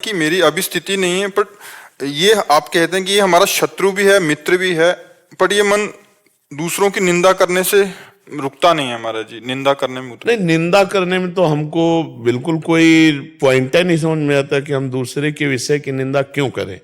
कि मेरी अभी स्थिति नहीं है, पर ये आप कहते हैं कि ये हमारा शत्रु भी है, मित्र भी है, पर ये मन दूसरों की निंदा करने से रुकता नहीं है हमारा जी, निंदा करने में नहीं, निंदा करने में तो हमको बिल्कुल कोई पॉइंट ही नहीं समझ में आता कि हम दूसरे के विषय की निंदा क्यों करें।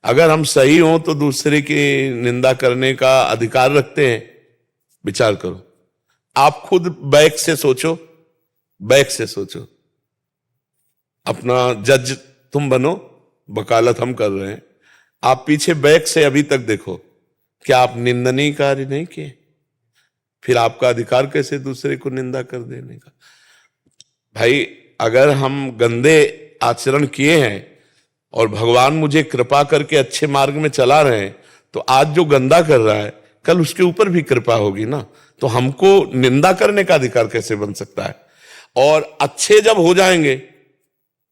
अगर हम सही हों तो दूसरे की निंदा करने का अधिकार रखते हैं। विचार करो, आप खुद बैक से सोचो, बैक से सोचो, अपना जज तुम बनो, वकालत हम कर रहे हैं, आप पीछे बैक से अभी तक देखो, क्या आप निंदनीय कार्य नहीं किए? फिर आपका अधिकार कैसे दूसरे को निंदा कर देने का? भाई, अगर हम गंदे आचरण किए हैं और भगवान मुझे कृपा करके अच्छे मार्ग में चला रहे हैं, तो आज जो गंदा कर रहा है कल उसके ऊपर भी कृपा होगी ना, तो हमको निंदा करने का अधिकार कैसे बन सकता है? और अच्छे जब हो जाएंगे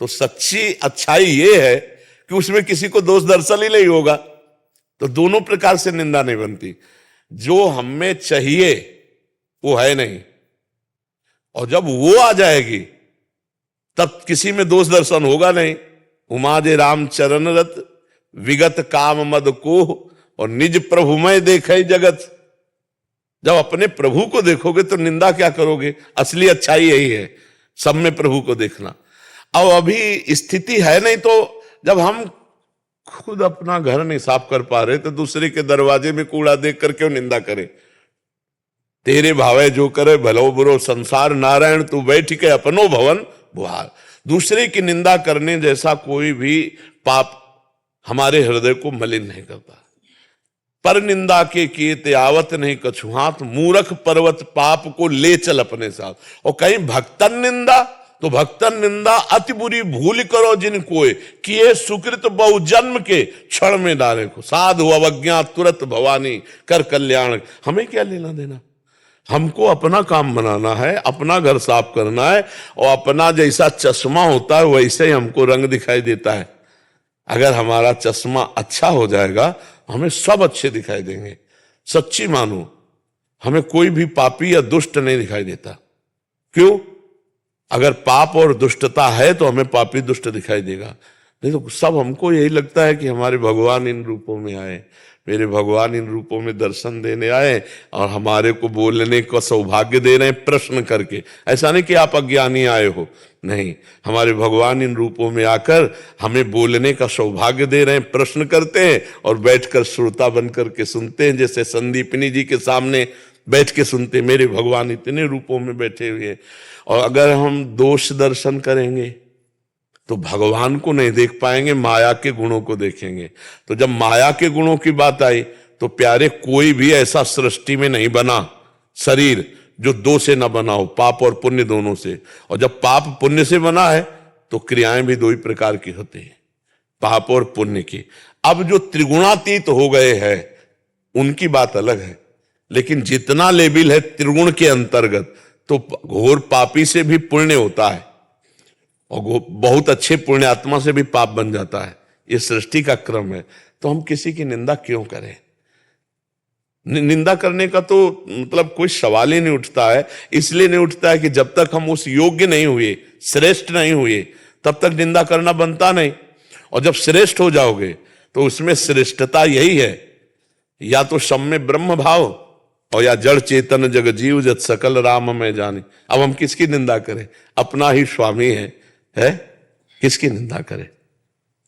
तो सच्ची अच्छाई ये है कि उसमें किसी को दोष दरअसल ही नहीं होगा, तो दोनों प्रकार से निंदा नहीं बनती। जो हमें चाहिए वो है नहीं, और जब वो आ जाएगी तब किसी में दोष दर्शन होगा नहीं। उमा जे राम चरण रत विगत काम मद को और निज प्रभुमय देखे जगत। जब अपने प्रभु को देखोगे तो निंदा क्या करोगे? असली अच्छाई यही है, सब में प्रभु को देखना। अब अभी स्थिति है नहीं, तो जब हम खुद अपना घर नहीं साफ कर पा रहे तो दूसरे के दरवाजे में कूड़ा देख कर क्यों निंदा करें? तेरे भावे जो करे भलो बुरो संसार, नारायण तू बैठ के अपनो भवन बुहार। दूसरे की निंदा करने जैसा कोई भी पाप हमारे हृदय को मलिन नहीं करता। पर निंदा के किए ते आवत नहीं कछु हाथ, मूर्ख पर्वत पाप को ले चल अपने साथ। और कहीं भक्तन निंदा, तो भक्तन निंदा अति बुरी भूल करो जिन कोय, किए सुकृत बहु जन्म के क्षण में डाले को। साधु अवज्ञा तुरंत भवानी कर कल्याण। हमें क्या लेना देना? हमको अपना काम बनाना है, अपना घर साफ करना है, और अपना जैसा चश्मा होता है वैसे ही हमको रंग दिखाई देता है। अगर हमारा चश्मा अच्छा हो जाएगा हमें सब अच्छे दिखाई देंगे। सच्ची मानो, हमें कोई भी पापी या दुष्ट नहीं दिखाई देता। क्यों? अगर पाप और दुष्टता है तो हमें पापी दुष्ट दिखाई देगा, नहीं तो सब हमको यही लगता है कि हमारे भगवान इन रूपों में आए, मेरे भगवान इन रूपों में दर्शन देने आए और हमारे को बोलने का सौभाग्य दे रहे हैं प्रश्न करके। ऐसा नहीं कि आप अज्ञानी आए हो, नहीं, हमारे भगवान इन रूपों में आकर हमें बोलने का सौभाग्य दे रहे हैं, प्रश्न करते हैं और बैठकर श्रोता बन करके सुनते हैं। जैसे संदीपनी जी के सामने बैठ के सुनते, मेरे भगवान इतने रूपों में बैठे हुए हैं। और अगर हम दोष दर्शन करेंगे तो भगवान को नहीं देख पाएंगे, माया के गुणों को देखेंगे। तो जब माया के गुणों की बात आई तो प्यारे, कोई भी ऐसा सृष्टि में नहीं बना शरीर जो दो से ना बना हो, पाप और पुण्य दोनों से। और जब पाप पुण्य से बना है तो क्रियाएं भी दो ही प्रकार की होती हैं, पाप और पुण्य की। अब जो त्रिगुणातीत हो गए हैं उनकी बात अलग है, लेकिन जितना लेवल है त्रिगुण के अंतर्गत, तो घोर पापी से भी पुण्य होता है और बहुत अच्छे पुण्यात्मा से भी पाप बन जाता है। ये सृष्टि का क्रम है। तो हम किसी की निंदा क्यों करें? निंदा करने का तो मतलब कोई सवाल ही नहीं उठता है। इसलिए नहीं उठता है कि जब तक हम उस योग्य नहीं हुए, श्रेष्ठ नहीं हुए, तब तक निंदा करना बनता नहीं। और जब श्रेष्ठ हो जाओगे तो उसमें श्रेष्ठता यही है, या तो सम में ब्रह्म भाव और या जड़ चेतन जग जीव जत सकल राम में जाने। अब हम किसकी निंदा करें? अपना ही स्वामी है, किसकी निंदा करें?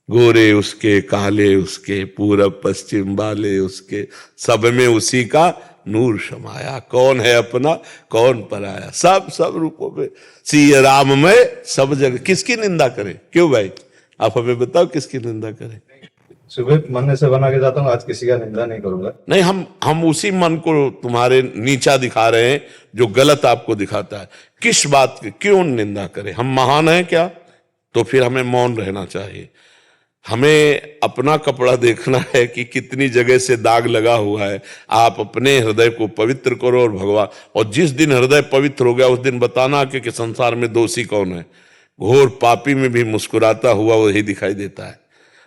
गोरे उसके, काले उसके, पूरब पश्चिम वाले उसके, सब में उसी का नूर समाया। कौन है अपना, कौन पराया, सब रूपों में सिया राम में सब जगह। किसकी निंदा करें? क्यों भाई, आप हमें बताओ किसकी निंदा करें? सुबह मन से बना के जाता हूँ, आज किसी का निंदा नहीं करूंगा। नहीं, हम उसी मन को तुम्हारे नीचा दिखा रहे हैं जो गलत आपको दिखाता है। किस बात की, क्यों निंदा करें? हम महान हैं क्या? तो फिर हमें मौन रहना चाहिए। हमें अपना कपड़ा देखना है कि कितनी जगह से दाग लगा हुआ है। आप अपने हृदय को पवित्र करो और भगवान, और जिस दिन हृदय पवित्र हो गया उस दिन बताना कि संसार में दोषी कौन है। घोर पापी में भी मुस्कुराता हुआ वही दिखाई देता है।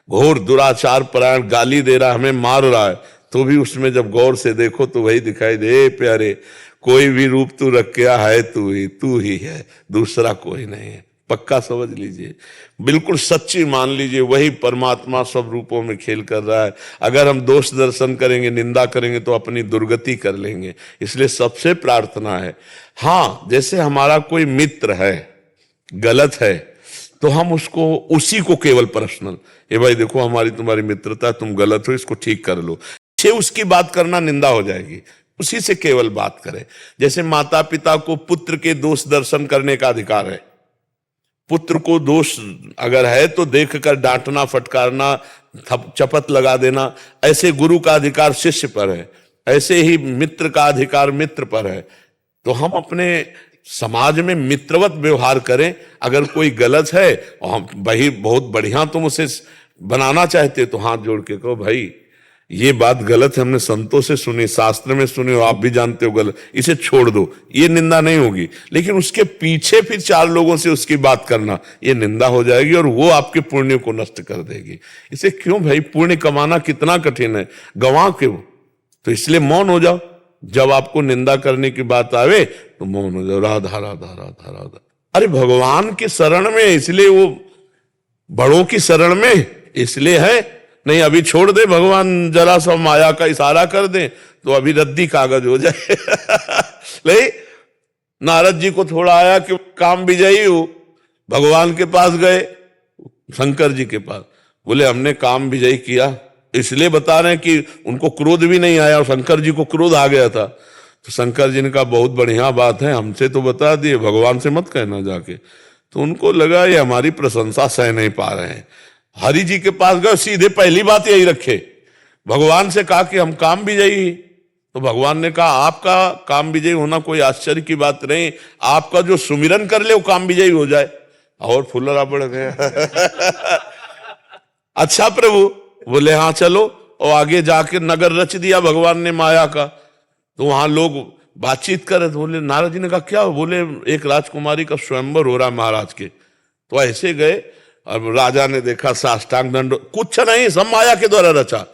घोर दुराचार परायण गाली दे रहा, हमें मार रहा है, तो भी उसमें जब गौर से देखो तो वही दिखाई दे। प्यारे, कोई भी रूप तू रख क्या है, तू ही है, दूसरा कोई नहीं है। पक्का समझ लीजिए, बिल्कुल सच्ची मान लीजिए, वही परमात्मा सब रूपों में खेल कर रहा है। अगर हम दोष दर्शन करेंगे, निंदा करेंगे तो अपनी दुर्गति कर लेंगे। इसलिए सबसे प्रार्थना है, हाँ जैसे हमारा कोई मित्र है गलत है तो हम उसको, उसी को केवल पर्सनल, ये भाई देखो हमारी तुम्हारी मित्रता, तुम गलत हो, इसको ठीक कर लो, छे उसकी बात करना निंदा हो जाएगी। उसी से केवल बात करें। जैसे माता पिता को पुत्र के दोष दर्शन करने का अधिकार है, पुत्र को दोष अगर है तो देखकर डांटना, फटकारना, चपत लगा देना, ऐसे गुरु का अधिकार शिष्य पर है, ऐसे ही मित्र का अधिकार मित्र पर है। तो हम अपने समाज में मित्रवत व्यवहार करें। अगर कोई गलत है और हम भाई बहुत बढ़िया तुम उसे बनाना चाहते तो हाथ जोड़ के कहो भाई ये बात गलत है, हमने संतों से सुनी, शास्त्र में सुनी और आप भी जानते हो गलत, इसे छोड़ दो, ये निंदा नहीं होगी। लेकिन उसके पीछे फिर चार लोगों से उसकी बात करना, ये निंदा हो जाएगी और वो आपके पुण्य को नष्ट कर देगी। इसे क्यों भाई, पुण्य कमाना कितना कठिन है, गंवा क्यों? तो इसलिए मौन हो जाओ। जब आपको निंदा करने की बात आवे तो मौन हो जाओ, राधा राधा राधा राधा। अरे भगवान की शरण में, इसलिए वो बड़ों की शरण में इसलिए है, नहीं अभी छोड़ दे, भगवान जरा सा माया का इशारा कर दे तो अभी रद्दी कागज हो जाए। नहीं, नारद जी को थोड़ा आया कि काम विजयी हो, भगवान के पास गए, शंकर जी के पास, बोले हमने काम विजयी किया। इसलिए बता रहे हैं कि उनको क्रोध भी नहीं आया और शंकर जी को क्रोध आ गया था। तो शंकर जी ने कहा बहुत बढ़िया बात है, हमसे तो बता दिए, भगवान से मत कहना जाके। तो उनको लगा ये हमारी प्रशंसा सह नहीं पा रहे हैं। हरि जी के पास गए, सीधे पहली बात यही रखे, भगवान से कहा कि हम काम विजयी। तो भगवान ने कहा आपका काम विजयी होना कोई आश्चर्य की बात नहीं, आपका जो सुमिरन कर ले वो काम विजयी हो जाए। और फुल्लरा बढ़ गया। अच्छा प्रभु, बोले हाँ चलो, और आगे जाके नगर रच दिया भगवान ने माया का। तो वहां लोग बातचीत कर रहे थे, बोले नारद जी ने कहा क्या? बोले एक राजकुमारी का स्वयंवर हो रहा है महाराज के। तो ऐसे गए, अब राजा ने देखा, साष्टांग दंडवत, कुछ नहीं सब माया के द्वारा रचा,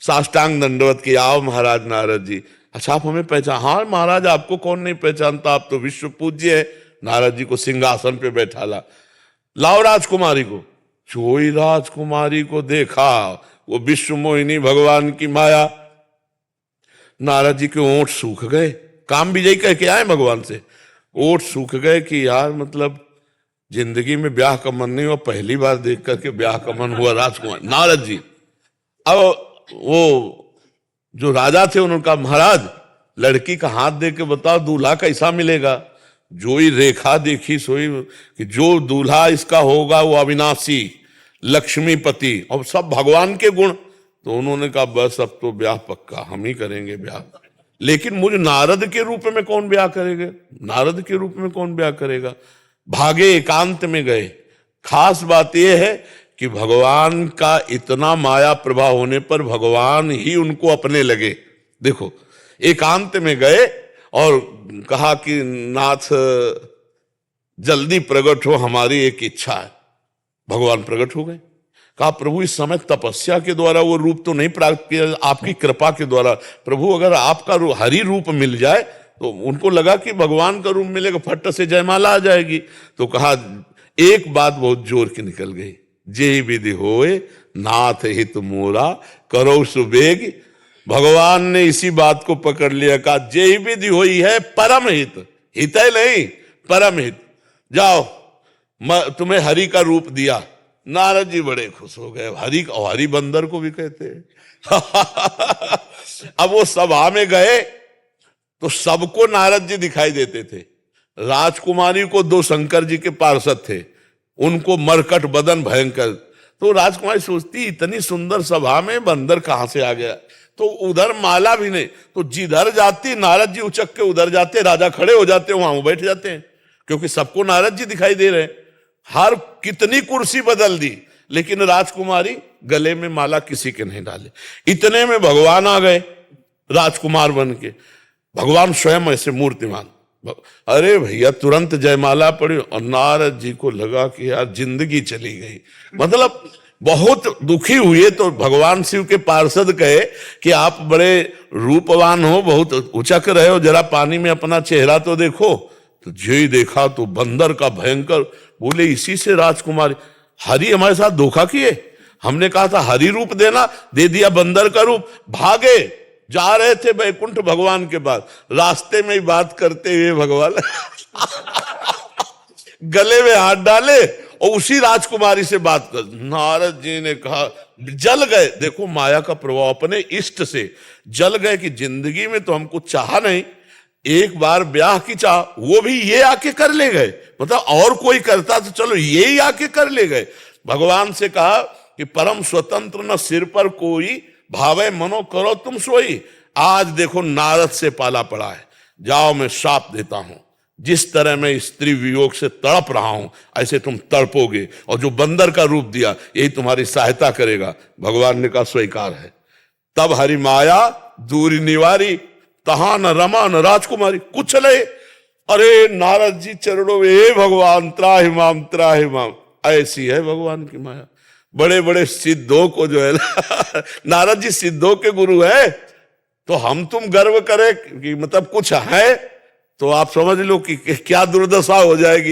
साष्टांग दंडवत किया, आओ महाराज नारद जी। अच्छा आप हमें पहचान? हाँ महाराज आपको कौन नहीं पहचानता, आप तो विश्व पूज्य है। नारद जी को सिंहासन पे बैठा ला, लाओ राजकुमारी को। चोई राजकुमारी को देखा, वो विश्व मोहिनी भगवान की माया। नारद जी के ओंठ सूख गए, काम विजयी कह के आए भगवान से, ओंठ सूख गए कि यार मतलब जिंदगी में ब्याह का मन नहीं हुआ, पहली बार देख करके ब्याह का मन हुआ राजकुमार नारद जी। अब वो जो राजा थे उन्होंने कहा महाराज लड़की का हाथ दे के बताओ दूल्हा कैसा मिलेगा। जो ही रेखा देखी सोई कि जो दूल्हा इसका होगा वो अविनाशी लक्ष्मीपति और सब भगवान के गुण। तो उन्होंने कहा बस अब तो ब्याह पक्का, हम ही करेंगे ब्याह। लेकिन मुझे नारद के रूप में कौन ब्याह करेगा, नारद के रूप में कौन ब्याह करेगा। भागे एकांत में गए। खास बात यह है कि भगवान का इतना माया प्रभाव होने पर भगवान ही उनको अपने लगे। देखो एकांत में गए और कहा कि नाथ जल्दी प्रकट हो, हमारी एक इच्छा है। भगवान प्रकट हो गए। कहा प्रभु इस समय तपस्या के द्वारा वो रूप तो नहीं प्राप्त किया, आपकी कृपा के द्वारा। प्रभु अगर आपका हरि रूप मिल जाए, तो उनको लगा कि भगवान का रूप मिलेगा, फट से जयमाला आ जाएगी। तो कहा एक बात बहुत जोर की निकल गई, जे विधि होए नाथ हित मोरा करो सुबेग। भगवान ने इसी बात को पकड़ लिया, कहा जे विधि हुई है परम हित, हित है नहीं परम हित, जाओ तुम्हें हरि का रूप दिया। नारद जी बड़े खुश हो गए, हरि और हरि बंदर को भी कहते हैं। अब वो सभा में गए तो सबको नारद जी दिखाई देते थे। राजकुमारी को दो शंकर जी के पार्षद थे, उनको मरकट बदन भयंकर। तो राजकुमारी सोचती इतनी सुंदर सभा में बंदर कहां से आ गया। तो उधर माला भी नहीं, तो जिधर जाती नारद जी उचक के उधर जाते, राजा खड़े हो जाते, वहां वो बैठ जाते हैं, क्योंकि सबको नारद जी दिखाई दे रहे हैं। हर कितनी कुर्सी बदल दी, लेकिन राजकुमारी गले में माला किसी के नहीं डाले। इतने में भगवान आ गए राजकुमार बन के, भगवान स्वयं ऐसे मूर्तिमान। अरे भैया तुरंत जयमाला पड़ी और नारद जी को लगा कि यार जिंदगी चली गई, मतलब बहुत दुखी हुए। तो भगवान शिव के पार्षद कहे कि आप बड़े रूपवान हो, बहुत उचक रहे हो, जरा पानी में अपना चेहरा तो देखो। तो जे देखा तो बंदर का भयंकर, बोले इसी से राजकुमारी, हरि हमारे साथ धोखा किए, हमने कहा था हरि रूप देना, दे दिया बंदर का रूप। भागे, जा रहे थे बैकुंठ भगवान के पास, रास्ते में ही बात करते हुए भगवान गले में हाथ डाले और उसी राजकुमारी से बात कर। नारद जी ने कहा, जल गए। देखो माया का प्रभाव, अपने इष्ट से जल गए कि जिंदगी में तो हमको चाहा नहीं, एक बार ब्याह की चाह, वो भी ये आके कर ले गए, मतलब और कोई करता तो चलो ये ही आके कर ले गए। भगवान से कहा कि परम स्वतंत्र न सिर पर कोई, भावे मनो करो तुम सोई। आज देखो नारद से पाला पड़ा है, जाओ मैं श्राप देता हूं, जिस तरह मैं स्त्री वियोग से तड़प रहा हूं ऐसे तुम तड़पोगे, और जो बंदर का रूप दिया यही तुम्हारी सहायता करेगा। भगवान ने कहा स्वीकार है। तब हरि माया दूरी निवारी, तहा न रमा न राजकुमारी, कुछ ले। अरे नारद जी चरणों में, हे भगवान त्राहि माम त्राहि माम। ऐसी है भगवान की माया। बड़े बड़े सिद्धों को जो है नारद जी सिद्धों के गुरु है, तो हम तुम गर्व करें कि मतलब कुछ है, तो आप समझ लो कि क्या दुर्दशा हो जाएगी।